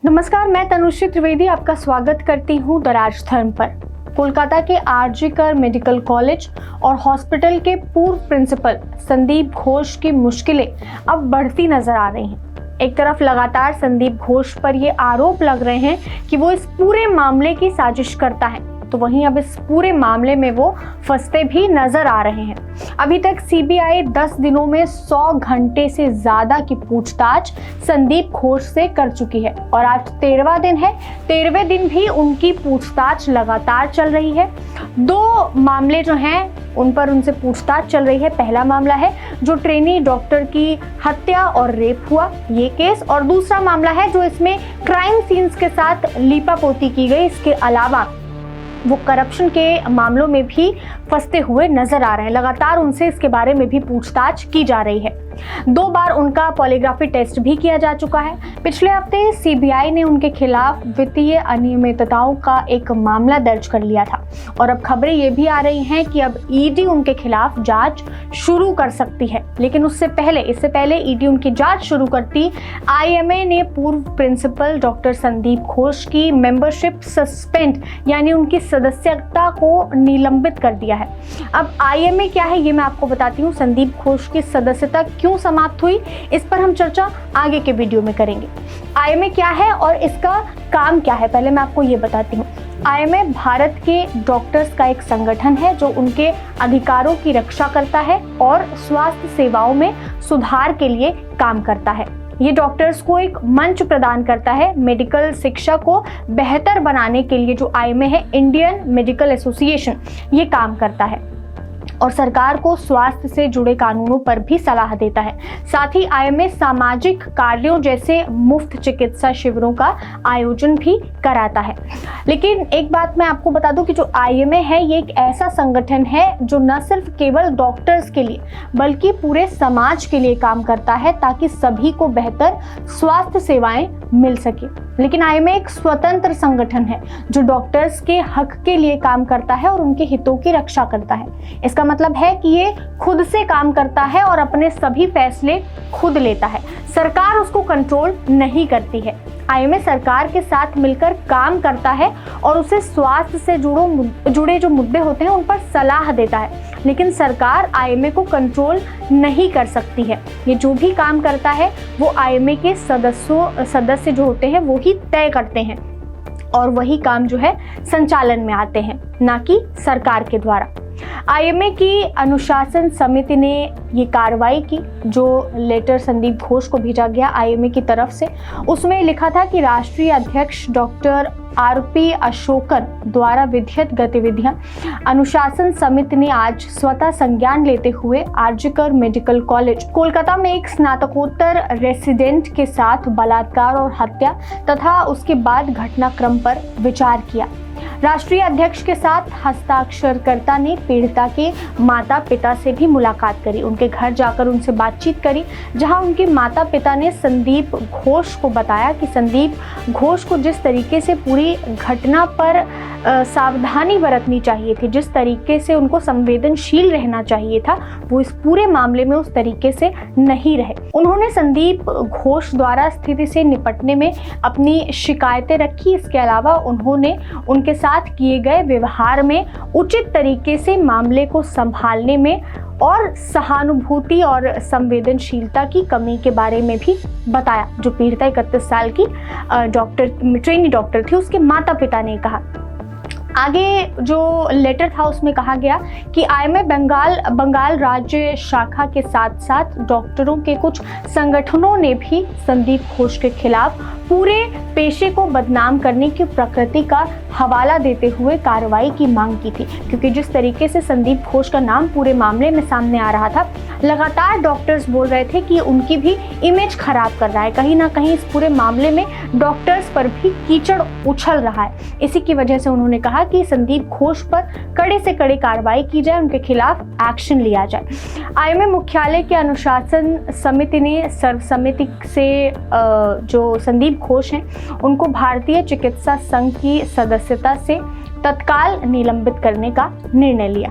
नमस्कार, मैं तनुश्री त्रिवेदी आपका स्वागत करती हूँ द राजधर्म पर। कोलकाता के आरजी कर मेडिकल कॉलेज और हॉस्पिटल के पूर्व प्रिंसिपल संदीप घोष की मुश्किलें अब बढ़ती नजर आ रही हैं। एक तरफ लगातार संदीप घोष पर ये आरोप लग रहे हैं कि वो इस पूरे मामले की साजिश करता है, तो वहीं अब इस पूरे मामले में वो फंसते भी नजर आ रहे हैं। अभी तक सीबीआई 10 दिनों में 100 घंटे से ज्यादा की पूछताछ संदीप घोष से कर चुकी है और आज 13वां दिन है। 13वें दिन भी उनकी पूछताछ लगातार चल रही है। 2 मामले जो हैं उन पर उनसे पूछताछ चल रही है। पहला मामला है जो ट्रेनी डॉक्टर की हत्या और रेप हुआ, ये केस, और दूसरा मामला है जो इसमें क्राइम सीन्स के साथ लीपापोती की गई। इसके अलावा वो करप्शन के मामलों में भी फंसते हुए नजर आ रहे हैं। लगातार उनसे इसके बारे में भी पूछताछ की जा रही है। 2 बार उनका पॉलीग्राफी टेस्ट भी किया जा चुका है। पिछले हफ्ते सीबीआई ने उनके खिलाफ वित्तीय अनियमितताओं का एक मामला दर्ज कर लिया था और अब खबरें ये भी आ रही हैं कि अब ईडी उनके खिलाफ जांच शुरू कर सकती है। लेकिन इससे पहले ईडी उनकी जांच शुरू करती, आईएमए ने पूर्व प्रिंसिपल डॉक्टर संदीप घोष की मेंबरशिप सस्पेंड यानी उनकी सदस्यता को निलंबित कर दिया है। अब आईएमए क्या है ये मैं आपको बताती हूँ। संदीप घोष की सदस्यता क्यों समाप्त हुई, इस पर हम चर्चा आगे के वीडियो में करेंगे। आईएमए क्या है और इसका काम क्या है, पहले मैं आपको ये बताती हूँ। आईएमए भारत के डॉक्टर्स का एक संगठन है जो उनके अधिकारों की रक्षा करता है और स्वास्थ्य सेवाओं में सुधार के लिए काम करता है। ये डॉक्टर्स को एक मंच प्रदान करता है मेडिकल शिक्षा को बेहतर बनाने के लिए। जो आईएमए है, इंडियन मेडिकल एसोसिएशन, ये काम करता है और सरकार को स्वास्थ्य से जुड़े कानूनों पर भी सलाह देता है। साथ ही आईएमए सामाजिक कार्यों जैसे मुफ्त चिकित्सा शिविरों का आयोजन भी कराता है। लेकिन एक बात मैं आपको बता दूं कि जो आईएमए है ये एक ऐसा संगठन है जो न सिर्फ केवल डॉक्टर्स के लिए बल्कि पूरे समाज के लिए काम करता है ताकि सभी को बेहतर स्वास्थ्य सेवाएं मिल सके। लेकिन आईएमए एक स्वतंत्र संगठन है जो डॉक्टर्स के हक के लिए काम करता है और उनके हितों की रक्षा करता है। इसका मतलब है कि ये खुद से काम करता है और अपने सभी फैसले खुद लेता है। सरकार उसको कंट्रोल नहीं करती है। आईएमए सरकार के साथ मिलकर काम करता है और उसे स्वास्थ्य से जुड़े जो मुद्दे होते हैं उन पर सलाह देता है। लेकिन सरकार आईएमए को कंट्रोल नहीं कर सकती है। ये जो भी काम करता है वो आईएमए के सदस्य जो होते हैं वो ही तय करते हैं और वही काम जो है संचालन में आते हैं, ना कि सरकार के द्वारा। आईएमए की अनुशासन समिति ने ये कार्रवाई की। जो लेटर संदीप घोष को भेजा गया आईएमए की तरफ से, उसमें लिखा था कि राष्ट्रीय अध्यक्ष डॉक्टर आरपी अशोकन द्वारा विधिवत गतिविधियां अनुशासन समिति ने आज स्वतः संज्ञान लेते हुए आरजी कर मेडिकल कॉलेज कोलकाता में एक स्नातकोत्तर रेसिडेंट के साथ बलात्कार और हत्या तथा उसके बाद घटनाक्रम पर विचार किया। राष्ट्रीय अध्यक्ष के साथ हस्ताक्षरकर्ता ने पीड़िता के माता पिता से भी मुलाकात करी, उनके घर जाकर उनसे बातचीत करी, जहां उनके माता पिता ने संदीप घोष को बताया कि संदीप घोष को जिस तरीके से पूरी घटना पर सावधानी बरतनी चाहिए थी, जिस तरीके से उनको संवेदनशील रहना चाहिए था, वो इस पूरे मामले में उस तरीके से नहीं रहे। उन्होंने संदीप घोष द्वारा स्थिति से निपटने में अपनी शिकायतें रखी। इसके अलावा उन्होंने उनके साथ किए गए व्यवहार में उचित तरीके से मामले को संभालने में और सहानुभूति और संवेदनशीलता की कमी के बारे में भी बताया। जो पीड़िता 31 साल की ट्रेनी डॉक्टर थी, उसके माता पिता ने कहा। आगे जो लेटर था उसमें कहा गया कि आईएमए बंगाल राज्य शाखा के साथ साथ डॉक्टरों के कुछ संगठनों ने भी संदीप घोष के खिलाफ पूरे पेशे को बदनाम करने की प्रकृति का हवाला देते हुए कार्रवाई की मांग की थी। क्योंकि जिस तरीके से संदीप घोष का नाम पूरे मामले में सामने आ रहा था, लगातार डॉक्टर्स बोल रहे थे कि उनकी भी इमेज खराब कर रहा है। कहीं ना कहीं इस पूरे मामले में डॉक्टर्स पर भी कीचड़ उछल रहा है। इसी की वजह से उन्होंने कहा कि संदीप घोष पर कड़े से कड़े कार्रवाई की जाए, उनके खिलाफ एक्शन लिया जाए। आईएमए मुख्यालय के अनुशासन समिति ने सर्वसम्मति से जो संदीप घोष हैं उनको भारतीय चिकित्सा संघ की सदस्यता से तत्काल निलंबित करने का निर्णय लिया।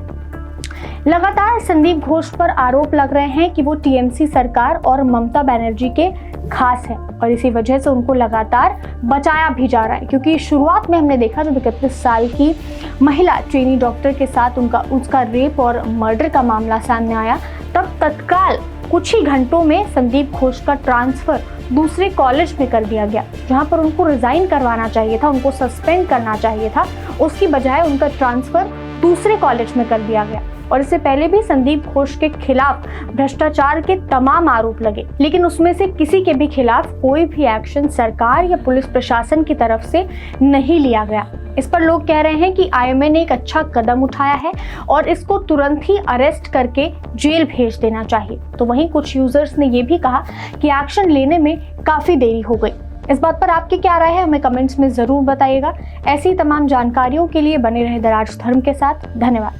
लगातार संदीप घोष पर आरोप लग रहे हैं कि वो टीएमसी सरकार और ममता बनर्जी के खास है और इसी वजह से उनको लगातार बचाया भी जा रहा है। क्योंकि शुरुआत में हमने देखा जब 31 साल की महिला ट्रेनी डॉक्टर के साथ उसका रेप और मर्डर का मामला सामने आया, तब तत्काल कुछ ही घंटों में संदीप घोष का ट्रांसफर दूसरे कॉलेज में कर दिया गया, जहां पर उनको रिजाइन करवाना चाहिए था, उनको सस्पेंड करना चाहिए था। उसकी बजाय उनका ट्रांसफर दूसरे कॉलेज में कर दिया गया। और इससे पहले भी संदीप घोष के खिलाफ भ्रष्टाचार के तमाम आरोप लगे, लेकिन उसमें से किसी के भी खिलाफ कोई भी एक्शन सरकार या पुलिस प्रशासन की तरफ से नहीं लिया गया। इस पर लोग कह रहे हैं कि IMA ने एक अच्छा कदम उठाया है और इसको तुरंत ही अरेस्ट करके जेल भेज देना चाहिए। तो वहीं कुछ यूजर्स ने ये भी कहा कि एक्शन लेने में काफी देरी हो गई। इस बात पर आपकी क्या राय है, हमें कमेंट्स में जरूर बताइएगा। ऐसी तमाम जानकारियों के लिए बने रहे दराज धर्म के साथ। धन्यवाद।